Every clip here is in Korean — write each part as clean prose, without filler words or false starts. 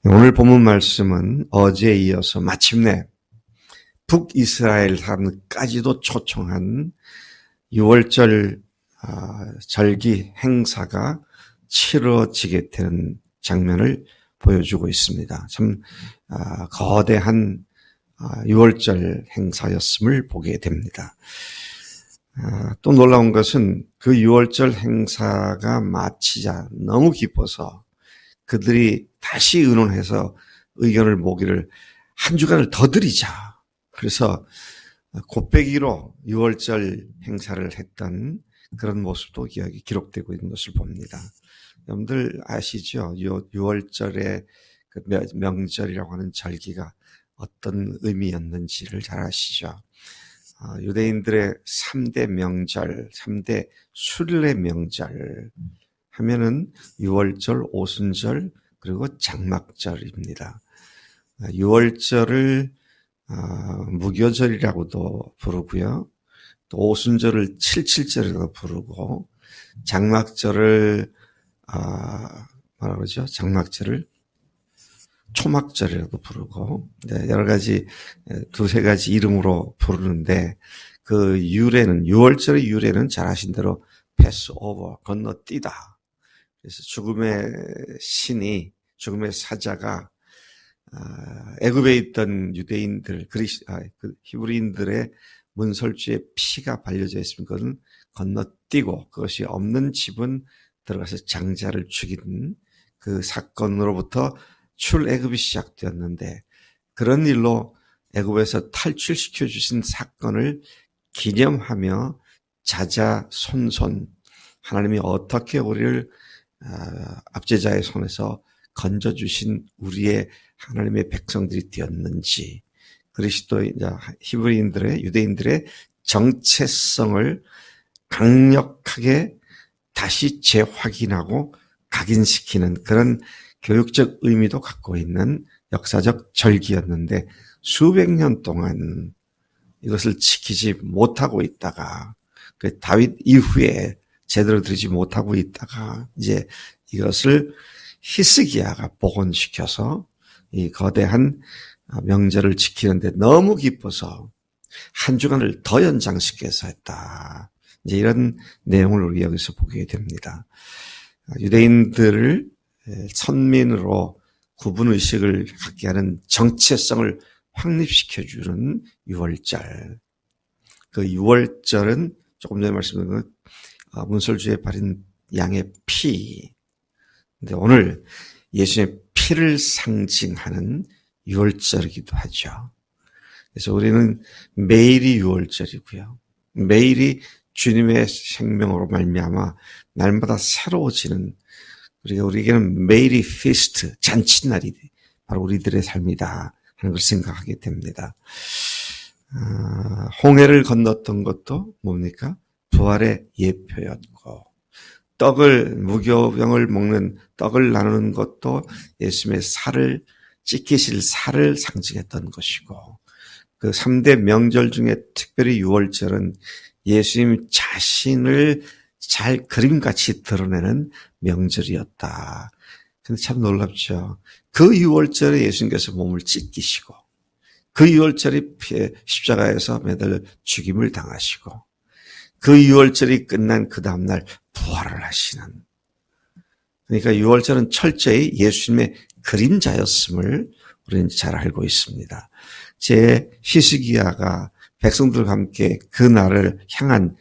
오늘 본문 말씀은 어제에 이어서 마침내 북이스라엘 사람까지도 초청한 6월절 절기 행사가 치러지게 되는 장면을 보여주고 있습니다. 참 거대한 6월절 행사였음을 보게 됩니다. 또 놀라운 것은 그 6월절 행사가 마치자 너무 기뻐서 그들이 다시 의논해서 의견을 모기를 한 주간을 더 드리자. 그래서 곱빼기로 6월절 행사를 했던 그런 모습도 기록되고 있는 것을 봅니다. 여러분들 아시죠? 6월절의 그 명절이라고 하는 절기가 어떤 의미였는지를 잘 아시죠? 유대인들의 3대 명절, 3대 순례 명절 하면은 6월절, 오순절, 그리고 장막절입니다. 6월절을 무교절이라고도 부르고요. 또 오순절을 칠칠절이라고 부르고, 장막절을 뭐라 그러죠? 장막절을 초막절이라고 부르고, 여러 가지 두세 가지 이름으로 부르는데 그 유래는 6월절의 유래는 잘 아신 대로 패스오버, 건너뛰다. 그래서 죽음의 신이, 죽음의 사자가 애굽에 있던 유대인들, 히브리인들의 문설주에 피가 발려져 있으면 그것은 건너뛰고 그것이 없는 집은 들어가서 장자를 죽이는 그 사건으로부터 출애굽이 시작되었는데, 그런 일로 애굽에서 탈출시켜 주신 사건을 기념하며 자자손손 하나님이 어떻게 우리를 압제자의 손에서 건져주신 우리의 하나님의 백성들이 되었는지, 그리스도의 히브리인들의, 유대인들의 정체성을 강력하게 다시 재확인하고 각인시키는 그런 교육적 의미도 갖고 있는 역사적 절기였는데, 수백 년 동안 이것을 지키지 못하고 있다가 그 다윗 이후에 제대로 드리지 못하고 있다가 이제 이것을 히스기야가 복원시켜서 이 거대한 명절을 지키는데 너무 기뻐서 한 주간을 더 연장시켜서 했다. 이제 이런 내용을 우리 여기서 보게 됩니다. 유대인들을 선민으로 구분의식을 갖게 하는 정체성을 확립시켜주는 6월절. 그 6월절은 조금 전에 말씀드린 것 문설주에 바른 양의 피. 근데 오늘 예수님의 피를 상징하는 6월절이기도 하죠. 그래서 우리는 매일이 6월절이고요. 매일이 주님의 생명으로 말미암아 날마다 새로워지는, 그리고 우리에게는 매일이 피스트, 잔칫날이 바로 우리들의 삶이다 하는 걸 생각하게 됩니다. 홍해를 건넜던 것도 뭡니까? 부활의 예표였고, 무교병을 먹는 떡을 나누는 것도 예수님의 찢기실 살을 상징했던 것이고, 그 3대 명절 중에 특별히 6월절은 예수님 자신을 잘 그림같이 드러내는 명절이었다. 근데 참 놀랍죠. 그 6월절에 예수님께서 몸을 찢기시고, 그 6월절에 십자가에서 매달려 죽임을 당하시고, 그 6월절이 끝난 그 다음날 부활을 하시는, 그러니까 6월절은 철저히 예수님의 그림자였음을 우리는 잘 알고 있습니다. 제 히스기야가 백성들과 함께 그 날을 향한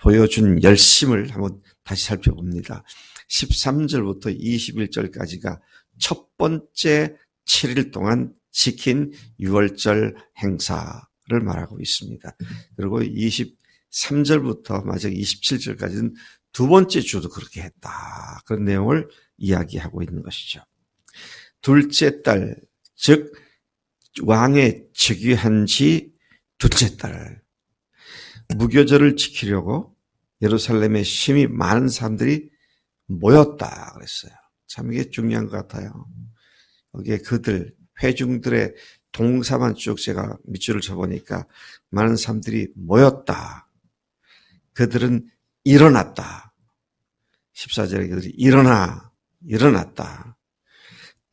보여준 열심을 한번 다시 살펴봅니다. 13절부터 21절까지가 첫 번째 7일 동안 지킨 6월절 행사를 말하고 있습니다. 그리고 23절부터 마지막 27절까지는 두 번째 주도 그렇게 했다. 그런 내용을 이야기하고 있는 것이죠. 둘째 달, 즉 왕의 즉위한 지 둘째 달, 무교절을 지키려고 예루살렘에 심히 많은 사람들이 모였다 그랬어요. 참 이게 중요한 것 같아요. 여기에 그들, 회중들의 동사만 쭉 제가 밑줄을 쳐보니까 많은 사람들이 모였다. 그들은 일어났다. 14절에 그들이 일어났다.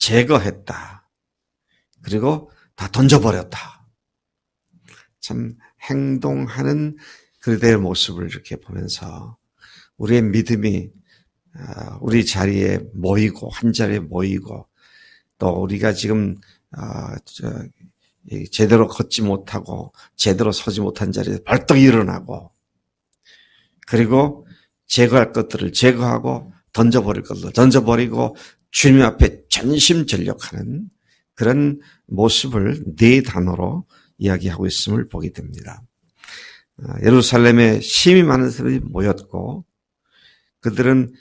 제거했다. 그리고 다 던져버렸다. 참 행동하는 그들의 모습을 이렇게 보면서 우리의 믿음이 우리 자리에 모이고 한 자리에 모이고 또 우리가 지금 제대로 걷지 못하고 제대로 서지 못한 자리에 벌떡 일어나고 그리고 제거할 것들을 제거하고 던져버릴 것들을 던져버리고 주님 앞에 전심전력하는 그런 모습을 네 단어로 이야기하고 있음을 보게 됩니다. 예루살렘에 힘이 많은 사람들이 모였고 그들은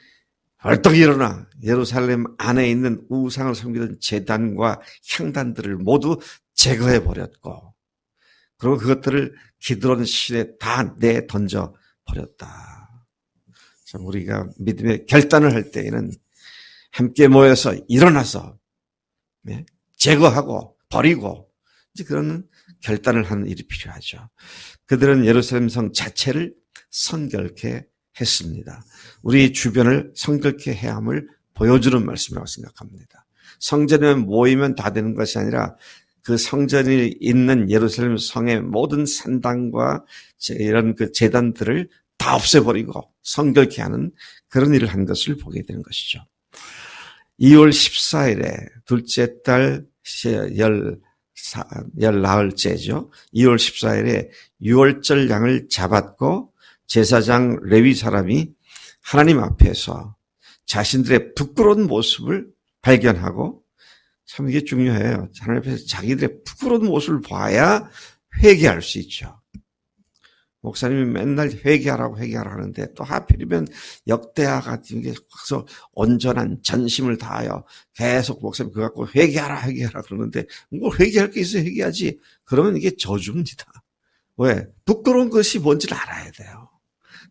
벌떡 일어나 예루살렘 안에 있는 우상을 섬기던 제단과 향단들을 모두 제거해버렸고 그리고 그것들을 기드론 실에 다 내던져 버렸다. 참 우리가 믿음의 결단을 할 때에는 함께 모여서 일어나서 제거하고 버리고 이제 그런 결단을 하는 일이 필요하죠. 그들은 예루살렘 성 자체를 성결케 했습니다. 우리 주변을 성결케 해야 함을 보여주는 말씀이라고 생각합니다. 성전에 모이면 다 되는 것이 아니라 그 성전이 있는 예루살렘 성의 모든 산당과 이런 그 제단들을 다 없애버리고 성결케 하는 그런 일을 한 것을 보게 되는 것이죠. 2월 14일에 둘째 달 열나흘째죠. 2월 14일에 유월절 양을 잡았고 제사장 레위 사람이 하나님 앞에서 자신들의 부끄러운 모습을 발견하고 참 이게 중요해요. 하나님 앞에서 자기들의 부끄러운 모습을 봐야 회개할 수 있죠. 목사님이 맨날 회개하라고 하는데 또 하필이면 역대하 같은 게 와서 온전한 전심을 다하여 계속 목사님 그거 갖고 회개하라 그러는데 뭘 회개할 게 있어 회개하지. 그러면 이게 저주입니다. 왜? 부끄러운 것이 뭔지를 알아야 돼요.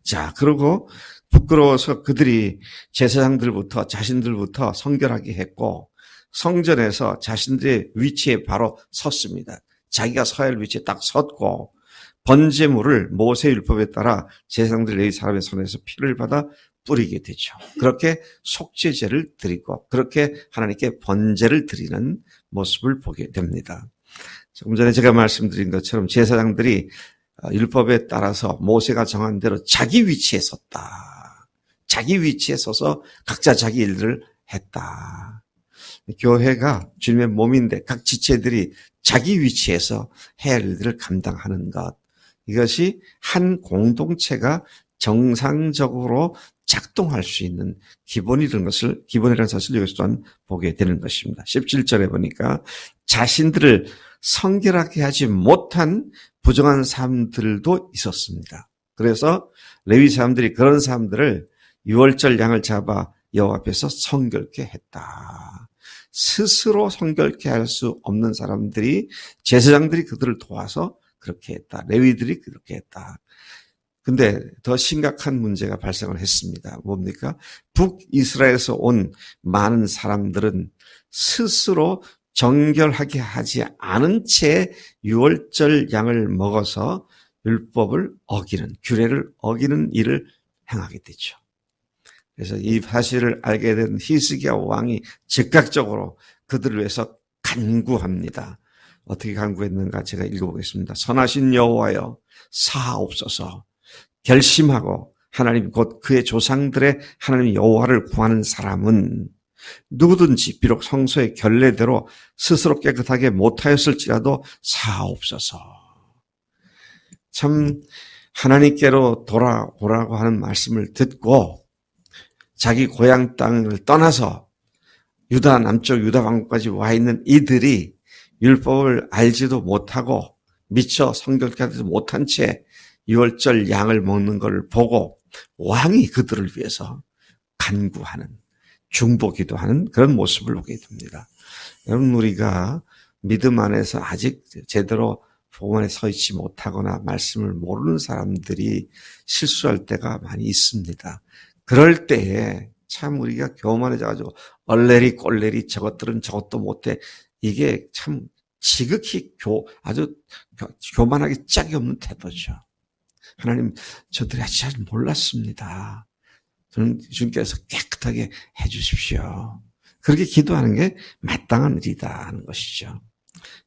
자, 그리고 부끄러워서 그들이 제사장들부터 자신들부터 성결하게 했고 성전에서 자신들의 위치에 바로 섰습니다. 자기가 서야 할 위치에 딱 섰고 번제물을 모세 율법에 따라 제사장들 레위 사람의 손에서 피를 받아 뿌리게 되죠. 그렇게 속죄제를 드리고 그렇게 하나님께 번제를 드리는 모습을 보게 됩니다. 조금 전에 제가 말씀드린 것처럼 제사장들이 율법에 따라서 모세가 정한 대로 자기 위치에 섰다. 자기 위치에 서서 각자 자기 일들을 했다. 교회가 주님의 몸인데 각 지체들이 자기 위치에서 해야 할 일들을 감당하는 것. 이것이 한 공동체가 정상적으로 작동할 수 있는 기본이라는 사실을 여기서 또한 보게 되는 것입니다. 17절에 보니까 자신들을 성결하게 하지 못한 부정한 사람들도 있었습니다. 그래서 레위 사람들이 그런 사람들을 유월절 양을 잡아 여호와 앞에서 성결케 했다. 스스로 성결케 할 수 없는 사람들이 제사장들이 그들을 도와서 그렇게 했다. 레위들이 그렇게 했다. 근데 더 심각한 문제가 발생을 했습니다. 뭡니까? 북이스라엘에서 온 많은 사람들은 스스로 정결하게 하지 않은 채 유월절 양을 먹어서 율법을 어기는, 규례를 어기는 일을 행하게 되죠. 그래서 이 사실을 알게 된 히스기야 왕이 즉각적으로 그들을 위해서 간구합니다. 어떻게 간구했는가 제가 읽어보겠습니다. 선하신 여호와여 사하옵소서. 결심하고 하나님 곧 그의 조상들의 하나님 여호와를 구하는 사람은 누구든지 비록 성소의 결례대로 스스로 깨끗하게 못하였을지라도 사하옵소서. 참 하나님께로 돌아오라고 하는 말씀을 듣고 자기 고향 땅을 떠나서 유다 남쪽 유다 왕국까지 와 있는 이들이 율법을 알지도 못하고 미처 성결케 하지 못한 채 유월절 양을 먹는 걸 보고 왕이 그들을 위해서 간구하는 중보기도하는 그런 모습을 보게 됩니다. 여러분 우리가 믿음 안에서 아직 제대로 복음 안에 서 있지 못하거나 말씀을 모르는 사람들이 실수할 때가 많이 있습니다. 그럴 때에 참 우리가 교만해져가지고 얼레리 꼴레리 저것들은 저것도 못해 이게 참 지극히 아주 교만하기 짝이 없는 태도죠. 하나님 저들이 아직 잘 몰랐습니다. 저는 주님께서 깨끗하게 해 주십시오. 그렇게 기도하는 게 마땅한 일이다 하는 것이죠.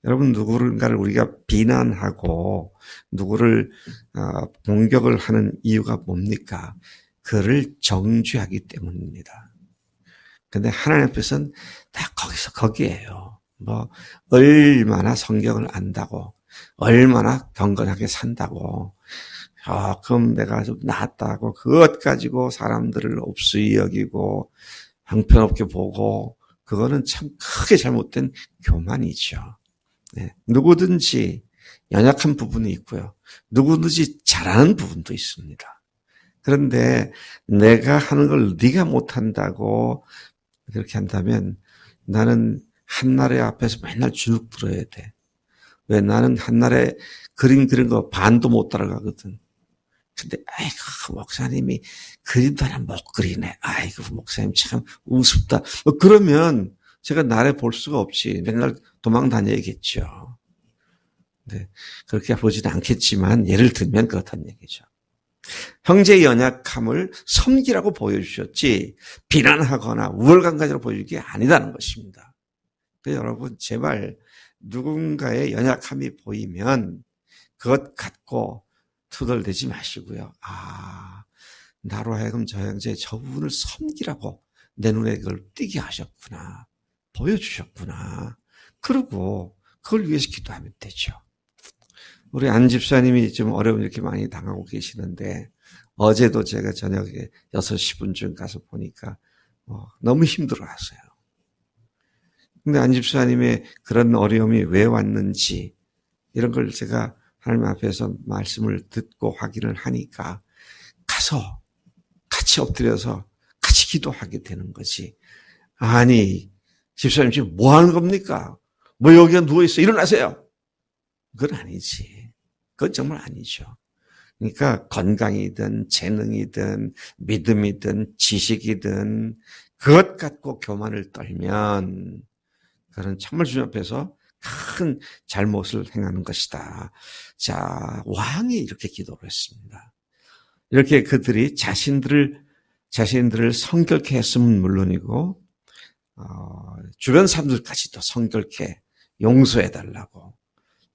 여러분, 누군가를 우리가 비난하고 누구를 공격을 하는 이유가 뭡니까? 그를 정죄하기 때문입니다. 근데 하나님 앞에서는 다 거기에요. 얼마나 성경을 안다고, 얼마나 경건하게 산다고, 그럼 내가 좀 나았다고, 그것 가지고 사람들을 옵수이 여기고, 형편없게 보고, 그거는 참 크게 잘못된 교만이죠. 네. 누구든지 연약한 부분이 있고요. 누구든지 잘하는 부분도 있습니다. 그런데 내가 하는 걸 네가 못한다고 그렇게 한다면 나는 한나라의 앞에서 맨날 주눅 들어야 돼. 왜? 나는 한나라에 그림 그린 거 반도 못 따라가거든. 근데 아이고 목사님이 그림도 하나 못 그리네. 아이고 목사님 참 우습다. 그러면 제가 나래 볼 수가 없이 맨날 도망 다녀야겠죠. 네, 그렇게 보지는 않겠지만 예를 들면 그렇다는 얘기죠. 형제의 연약함을 섬기라고 보여주셨지 비난하거나 우월감 가지고 보여줄 게 아니다는 것입니다. 그래서 여러분 제발 누군가의 연약함이 보이면 그것 갖고 투덜대지 마시고요. 나로 하여금 저 형제 저 부분을 섬기라고 내 눈에 그걸 띄게 하셨구나. 보여주셨구나. 그리고 그걸 위해서 기도하면 되죠. 우리 안 집사님이 좀 어려움 이렇게 많이 당하고 계시는데 어제도 제가 저녁에 6시 분쯤 가서 보니까 너무 힘들어하세요. 근데 안 집사님의 그런 어려움이 왜 왔는지 이런 걸 제가 하나님 앞에서 말씀을 듣고 확인을 하니까 가서 같이 엎드려서 같이 기도하게 되는 거지. 아니 집사님 지금 뭐 하는 겁니까? 여기가 누워있어 일어나세요. 그건 아니지. 그건 정말 아니죠. 그러니까 건강이든 재능이든 믿음이든 지식이든 그것 갖고 교만을 떨면 그는 정말 주님 앞에서 큰 잘못을 행하는 것이다. 자, 왕이 이렇게 기도를 했습니다. 이렇게 그들이 자신들을 성결케 했으면 물론이고 주변 사람들까지도 성결케 용서해달라고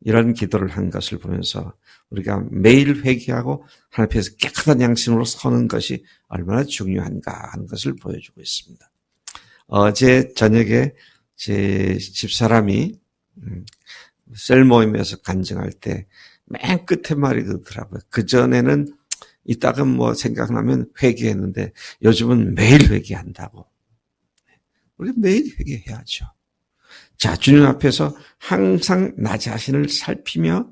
이런 기도를 한 것을 보면서 우리가 매일 회개하고 하나님 앞에서 깨끗한 양심으로 서는 것이 얼마나 중요한가 하는 것을 보여주고 있습니다. 어제 저녁에 제 집사람이 셀 모임에서 간증할 때 맨 끝에 말이 그러더라고요. 그전에는 이따금 생각나면 회개했는데 요즘은 매일 회개한다고. 우리 매일 회개해야죠. 자, 주님 앞에서 항상 나 자신을 살피며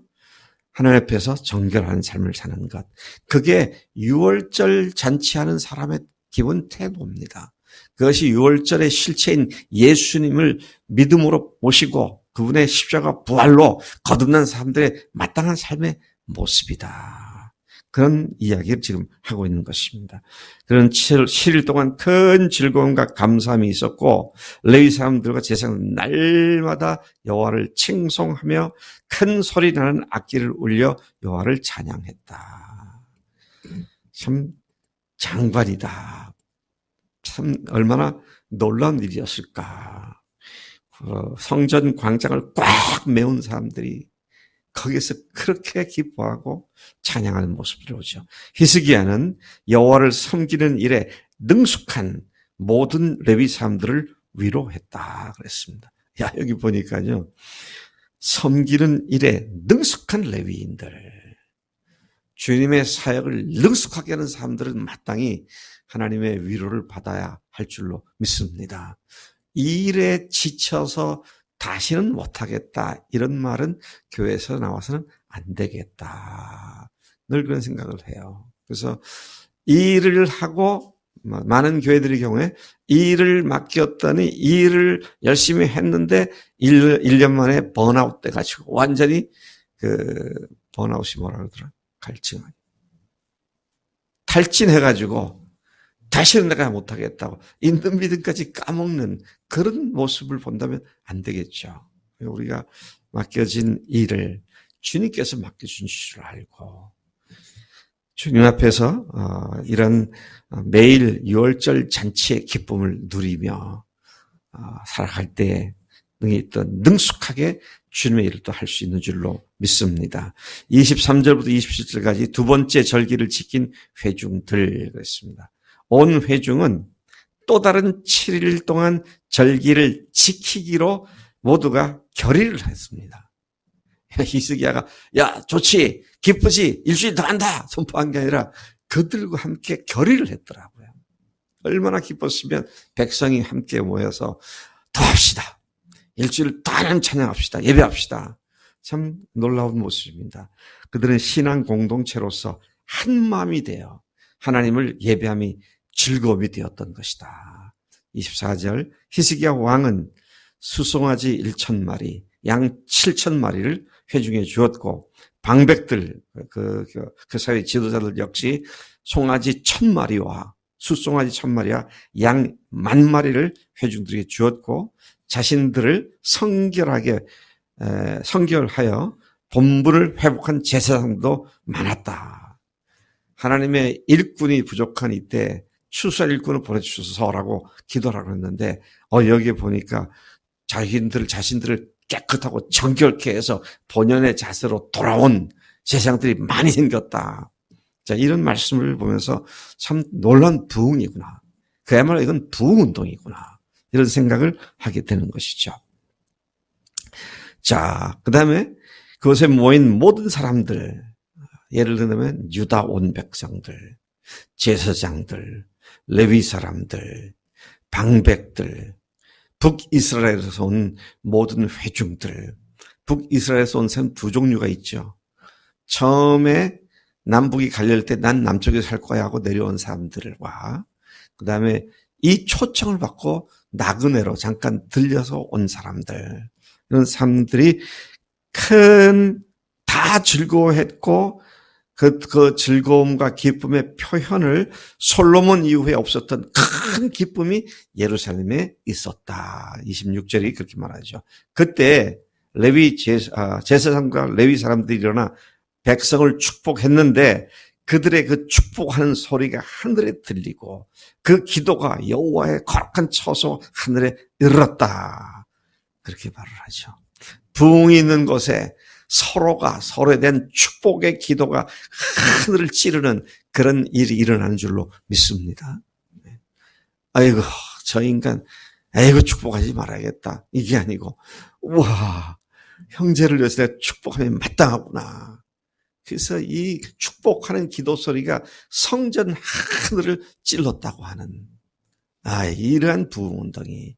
하나님 앞에서 정결한 삶을 사는 것. 그게 유월절 잔치하는 사람의 기본 태도입니다. 그것이 유월절의 실체인 예수님을 믿음으로 모시고 그분의 십자가 부활로 거듭난 사람들의 마땅한 삶의 모습이다. 그런 이야기를 지금 하고 있는 것입니다. 그런 7일 동안 큰 즐거움과 감사함이 있었고 레위 사람들과 제사장은 날마다 여호와를 칭송하며 큰 소리 나는 악기를 울려 여호와를 찬양했다. 참 장관이다. 참 얼마나 놀라운 일이었을까. 성전 광장을 꽉 메운 사람들이 거기서 그렇게 기뻐하고 찬양하는 모습을 보죠. 히스기야는 여호와를 섬기는 일에 능숙한 모든 레위 사람들을 위로했다 그랬습니다. 여기 보니까요. 섬기는 일에 능숙한 레위인들, 주님의 사역을 능숙하게 하는 사람들은 마땅히 하나님의 위로를 받아야 할 줄로 믿습니다. 이 일에 지쳐서 다시는 못하겠다 이런 말은 교회에서 나와서는 안 되겠다. 늘 그런 생각을 해요. 그래서 이 일을 하고 많은 교회들의 경우에 이 일을 맡겼더니 이 일을 열심히 했는데 1년 만에 번아웃 돼가지고 완전히 번아웃이 뭐라 그러더라? 탈진해가지고 다시는 내가 못하겠다고 있는 믿음까지 까먹는 그런 모습을 본다면 안 되겠죠. 우리가 맡겨진 일을 주님께서 맡겨준 줄 알고 주님 앞에서 이런 매일 유월절 잔치의 기쁨을 누리며 살아갈 때에 능히 또 능숙하게 주님의 일을 또 할 수 있는 줄로 믿습니다. 23절부터 27절까지 두 번째 절기를 지킨 회중들 그랬습니다. 온 회중은 또 다른 7일 동안 절기를 지키기로 모두가 결의를 했습니다. 히스기야가 야 좋지 기쁘지 일주일 더 한다 선포한 게 아니라 그들과 함께 결의를 했더라고요. 얼마나 기뻤으면 백성이 함께 모여서 더 합시다. 일주일 더 하나님 찬양합시다. 예배합시다. 참 놀라운 모습입니다. 그들은 신앙 공동체로서 한 마음이 되어 하나님을 예배함이 즐거움이 되었던 것이다. 24절 히스기야 왕은 수송아지 1,000마리, 양 7,000마리를 회중에 주었고 방백들 그 사회 지도자들 역시 송아지 1,000마리와 수송아지 1,000마리와 양 10,000마리를 회중들에게 주었고 자신들을 성결하여 본분을 회복한 제사장도 많았다. 하나님의 일꾼이 부족한 이때 추수할 일꾼을 보내주셔서라고 기도하라고 했는데 여기에 보니까 자신들을 깨끗하고 정결케 해서 본연의 자세로 돌아온 제사장들이 많이 생겼다. 자, 이런 말씀을 보면서 참 놀라운 부흥이구나. 그야말로 이건 부흥운동이구나. 이런 생각을 하게 되는 것이죠. 자, 그 다음에 그곳에 모인 모든 사람들, 예를 들면 유다 온 백성들, 제사장들, 레위 사람들, 방백들, 북이스라엘에서 온 모든 회중들, 북이스라엘에서 온 사람 두 종류가 있죠. 처음에 남북이 갈릴 때 난 남쪽에 살 거야 하고 내려온 사람들과 그 다음에 이 초청을 받고 나그네로 잠깐 들려서 온 사람들, 이런 사람들이 다 즐거워했고 그 즐거움과 기쁨의 표현을 솔로몬 이후에 없었던 큰 기쁨이 예루살렘에 있었다. 26절이 그렇게 말하죠. 그때 레위 제사장과 레위 사람들이 일어나 백성을 축복했는데 그들의 그 축복하는 소리가 하늘에 들리고 그 기도가 여호와의 거룩한 처소 하늘에 이르렀다. 그렇게 말을 하죠. 부흥이 있는 곳에 서로가 서로에 대한 축복의 기도가 하늘을 찌르는 그런 일이 일어나는 줄로 믿습니다. 아이고 저 인간 아이고 축복하지 말아야겠다. 이게 아니고 우와 형제를 위해서 내가 축복하면 마땅하구나. 그래서 이 축복하는 기도 소리가 성전 하늘을 찔렀다고 하는 이러한 부흥운동이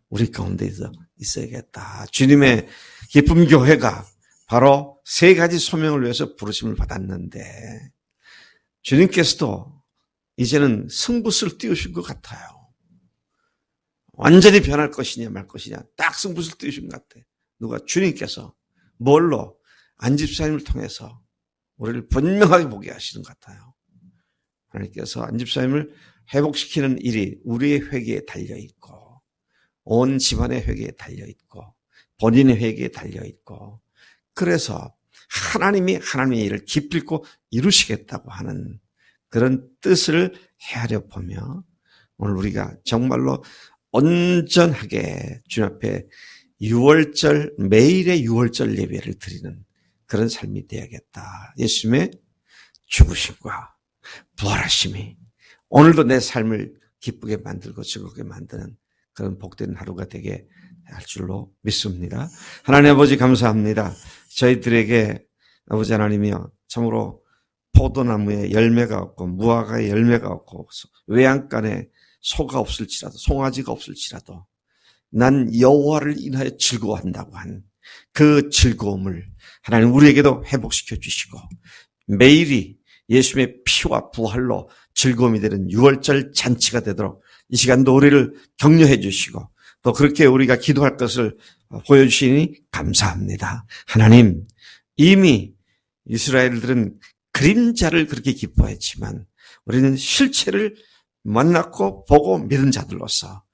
우리 가운데 있어야겠다. 주님의 기쁨 교회가 바로 세 가지 소명을 위해서 부르심을 받았는데 주님께서도 이제는 승부수를 띄우신 것 같아요. 완전히 변할 것이냐 말 것이냐 딱 승부수를 띄우신 것 같아요. 누가? 주님께서 뭘로? 안집사님을 통해서 우리를 분명하게 보게 하시는 것 같아요. 하나님께서 안집사님을 회복시키는 일이 우리의 회개에 달려있고 온 집안의 회개에 달려있고 본인의 회개에 달려있고 그래서 하나님이 하나님의 일을 기필코 이루시겠다고 하는 그런 뜻을 헤아려 보며 오늘 우리가 정말로 온전하게 주님 앞에 매일의 6월절 예배를 드리는 그런 삶이 되어야겠다. 예수님의 죽으심과 부활하심이 오늘도 내 삶을 기쁘게 만들고 즐겁게 만드는 그런 복된 하루가 되게 할 줄로 믿습니다. 하나님 아버지 감사합니다. 저희들에게 아버지 하나님이여 참으로 포도나무에 열매가 없고 무화과에 열매가 없고 외양간에 소가 없을지라도 송아지가 없을지라도 난 여호와를 인하여 즐거워한다고 한 그 즐거움을 하나님 우리에게도 회복시켜 주시고 매일이 예수님의 피와 부활로 즐거움이 되는 6월절 잔치가 되도록 이 시간도 우리를 격려해 주시고 또 그렇게 우리가 기도할 것을 보여주시니 감사합니다. 하나님 이미 이스라엘들은 그림자를 그렇게 기뻐했지만 우리는 실체를 만났고 보고 믿은 자들로서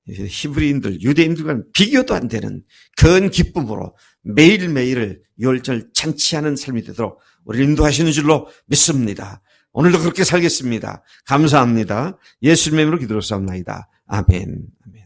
히브리인들, 유대인들과는 비교도 안 되는 큰 기쁨으로 매일매일을 6월절 잔치하는 삶이 되도록 우리를 인도하시는 줄로 믿습니다. 오늘도 그렇게 살겠습니다. 감사합니다. 예수님의 이름으로 기도를 쌓옵나이다. 아멘. 아멘.